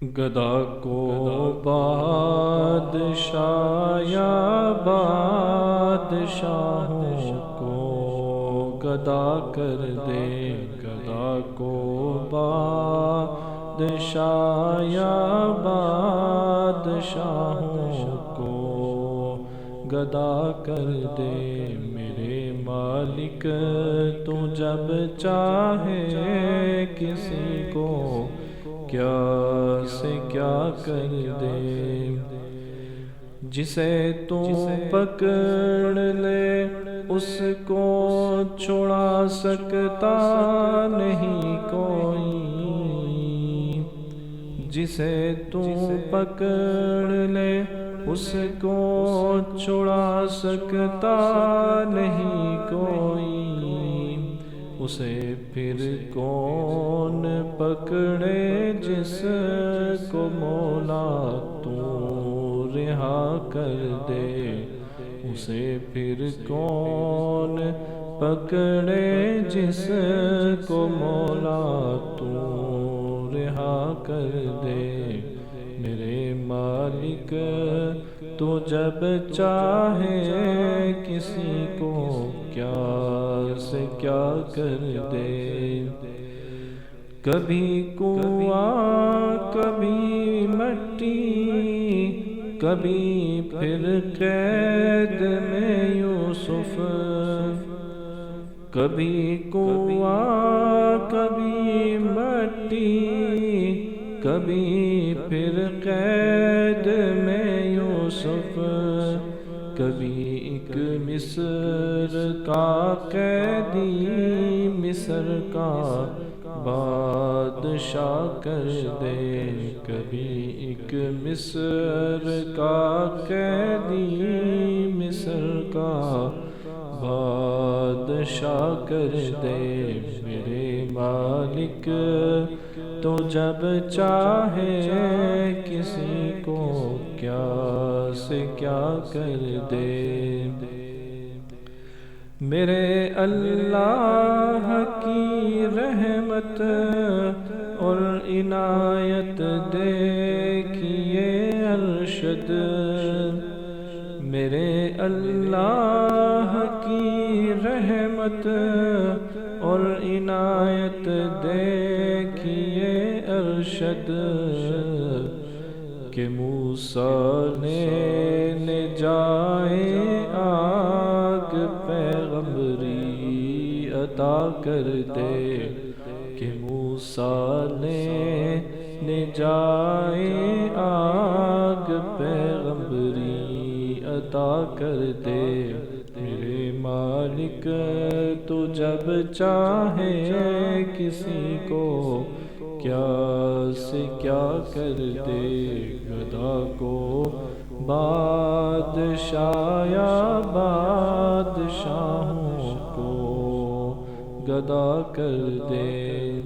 گدا کو بادشاہ یا بادشاہوں کو گدا کر دے، گدا کو بادشاہ یا بادشاہوں کو گدا کر دے۔ میرے مالک تو جب چاہے کسی کو کیا سے کیا کر دے، جسے تو پکڑ لے اس کو چھڑا سکتا نہیں کوئی، جسے تو پکڑ لے اس کو چھڑا سکتا نہیں کوئی، اسے پھر کون پکڑے جس کو مولا تو رہا کر دے، اسے پھر کون پکڑے جس کو مولا تو رہا کر دے۔ میرے مالک تو جب چاہے کسی کو کیا سے کیا کر دے، کبھی کنواں کبھی مٹی، کبھی پھر قید میں یوسف، کبھی کنواں کبھی مٹی، کبھی پھر قید میں یوسف، کبھی ایک مصر کا قیدی مصر کا بادشاہ کر دے، کبھی ایک مصر کا قیدی مصر کا بادشاہ کر دے۔ میرے مالک تو جب چاہے کسی کو کیا سے کیا کر دے، میرے اللہ کی رحمت اور عنایت دیکھیے ارشد، میرے اللہ کی رحمت اور عنایت دیکھیے ارشد، کہ موسیٰ نے نجائے آگ پیغمبری عطا کر دے، کہ موسیٰ نے نجائے آگ پیغمبری عطا کر دے۔ میرے مالک تو جب چاہے کسی کو کیا سے کیا کر دے، گدا کو بادشاہ یا بادشاہوں کو گدا کر دے۔